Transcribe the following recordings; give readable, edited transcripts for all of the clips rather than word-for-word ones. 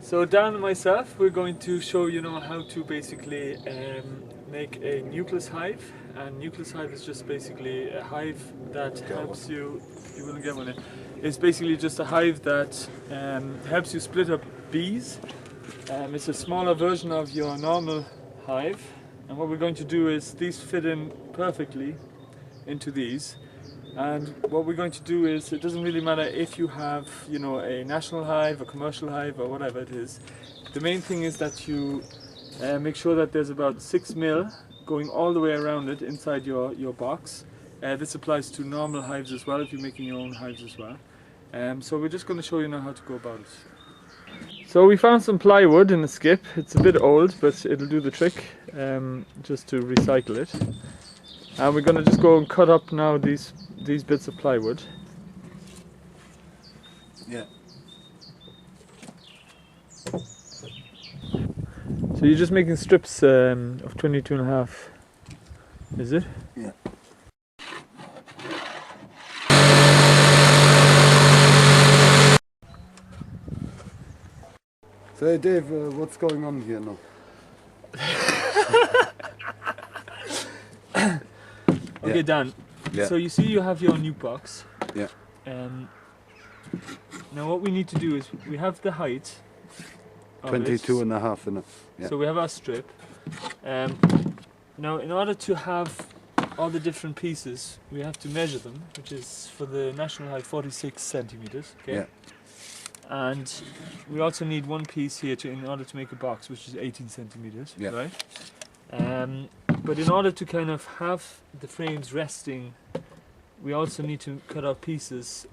So Dan and myself, we're going to show you now how to basically make a nucleus hive. And nucleus hive is just basically a hive that helps you. You wouldn't get one. It's basically just a hive that helps you split up bees. It's a smaller version of your normal hive. And what we're going to do is these fit in perfectly into these. And what we're going to do is, it doesn't really matter if you have, you know, a national hive, a commercial hive, or whatever it is. The main thing is that you make sure that there's about 6 mil going all the way around it inside your box. This applies to normal hives as well, if you're making your own hives as well. So we're just going to show you now how to go about it. So we found some plywood in a skip. It's a bit old, but it'll do the trick, just to recycle it. And we're going to just go and cut up now these bits of plywood. Yeah. So you're just making strips of 22.5, is it? Yeah. So hey Dave, what's going on here now? Okay, Dan. Yeah. So you see you have your new box. Yeah. Now what we need to do is, we have the height of 22.5 in it. Yeah. So we have our strip. Now in order to have all the different pieces, we have to measure them, which is for the national height 46 centimeters. Okay. Yeah. And we also need one piece here in order to make a box, which is 18 centimeters. Yeah. Right. But in order to kind of have the frames resting, we also need to cut out pieces.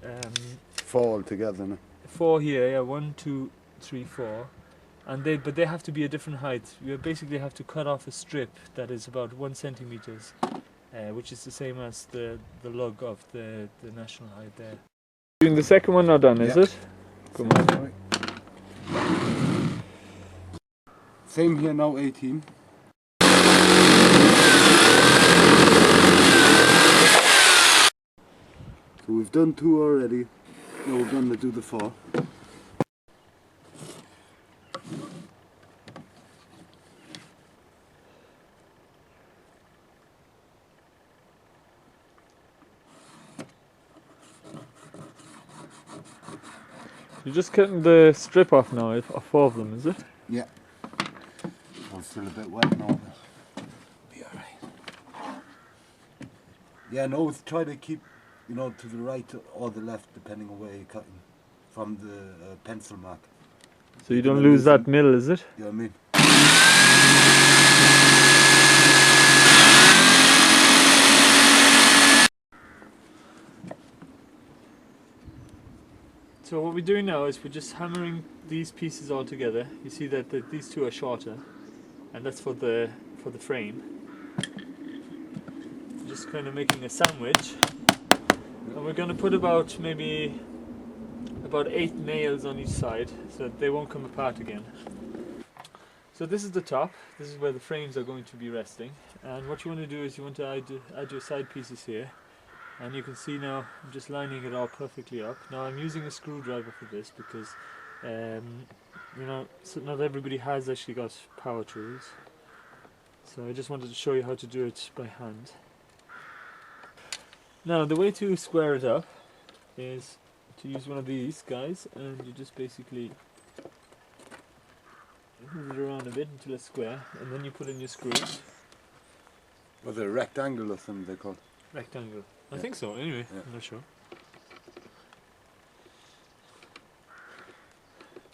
4 altogether, no? 4 here, yeah, 1, 2, 3, 4, and but they have to be a different height. We basically have to cut off a strip that is about 1 centimeters, which is the same as the lug of the national height there. Doing the second one now done, is it? Come on. Same here now, 18. So we've done 2 already. Now we're going to do the 4. You're just cutting the strip off now of 4 of them, is it? Yeah. I'm still a bit wet now, but be alright. Yeah, no, try to keep, you know, to the right or the left, depending on where you're cutting from the pencil mark. So you don't lose that mill, is it? You know what I mean? So what we're doing now is we're just hammering these pieces all together. You see that these 2 are shorter, and that's for the frame. Just kind of making a sandwich, and we're going to put about maybe about 8 nails on each side, so that they won't come apart again. So this is the top. This is where the frames are going to be resting, and what you want to do is you want to add your side pieces here. And you can see now I'm just lining it all perfectly up. Now I'm using a screwdriver for this because you know, so not everybody has actually got power tools. So I just wanted to show you how to do it by hand. Now the way to square it up is to use one of these guys, and you just basically move it around a bit until it's square, and then you put in your screws. Or the rectangle or something they're called. Rectangle. I think so, anyway, yeah. I'm not sure.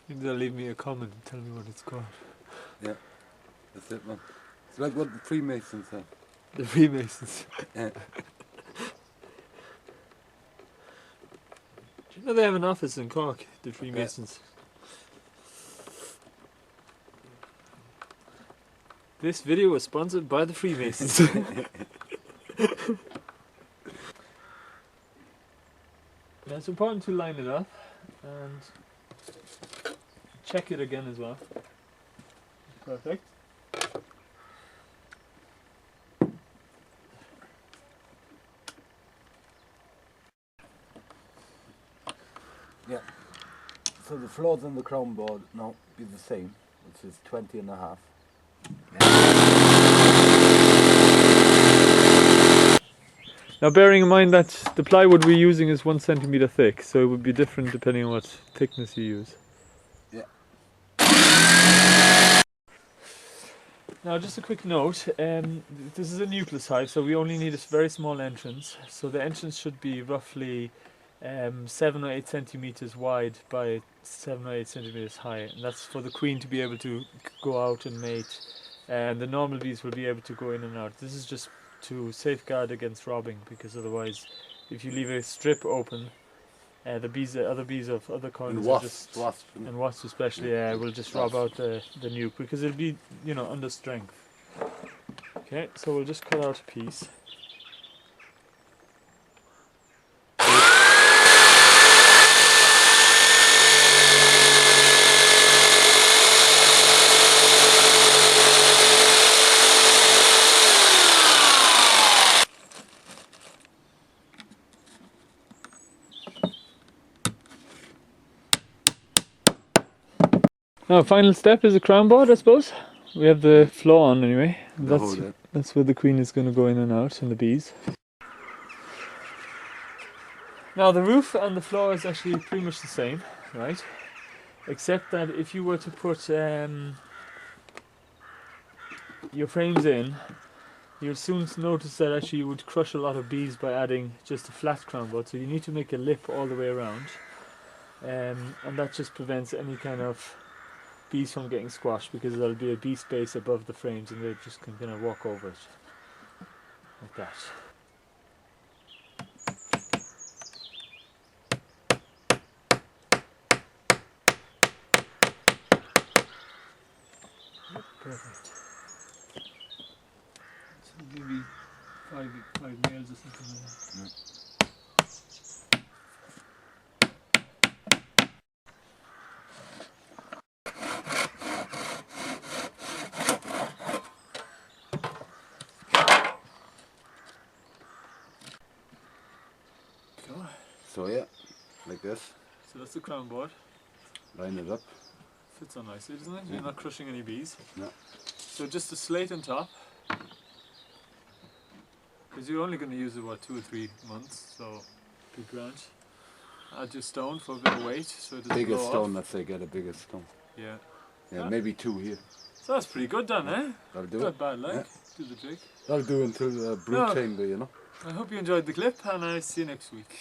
Maybe they'll leave me a comment and tell me what it's called. Yeah, that's it, man. It's like what the Freemasons have. The Freemasons. Yeah. Do you know they have an office in Cork, the Freemasons? Yeah. This video was sponsored by the Freemasons. Now it's important to line it up and check it again as well. Perfect. Yeah. So the floors on the crown board now be the same, which is 20.5. Now bearing in mind that the plywood we're using is 1 centimeter thick, so it would be different depending on what thickness you use. Yeah. Now just a quick note, this is a nucleus hive, so we only need a very small entrance. So the entrance should be roughly 7 or 8 centimeters wide by 7 or 8 centimeters high, and that's for the queen to be able to go out and mate, and the normal bees will be able to go in and out. This is just to safeguard against robbing, because otherwise if you leave a strip open, the bees, other bees of other colonies, and wasps especially, will just rob out the nuke, because it'll be, you know, under strength. Okay, so we'll just cut out a piece. Now, final step is a crown board, I suppose. We have the floor on anyway. That's where the queen is going to go in and out, and the bees. Now, the roof and the floor is actually pretty much the same, right? Except that if you were to put your frames in, you'll soon notice that actually you would crush a lot of bees by adding just a flat crown board. So you need to make a lip all the way around, and that just prevents any kind of bees from getting squashed, because there'll be a bee space above the frames and they just can kind of walk over it like that. Perfect. So maybe five males or something like that. Yeah. So yeah, like this. So that's the crown board. Line it up. Fits on nicely, doesn't it? Yeah. You're not crushing any bees. No. So just a slate on top, because you're only going to use it, what, 2 or 3 months, so big branch. Add your stone for a bit of weight, so it doesn't Bigger blow stone, off. let's say, get a bigger stone. Yeah. Yeah, maybe 2 here. So that's pretty good done, eh? That'll do Not it. bad, like. Yeah. Do the trick. That'll do until the brood chamber, you know. I hope you enjoyed the clip, and I'll see you next week.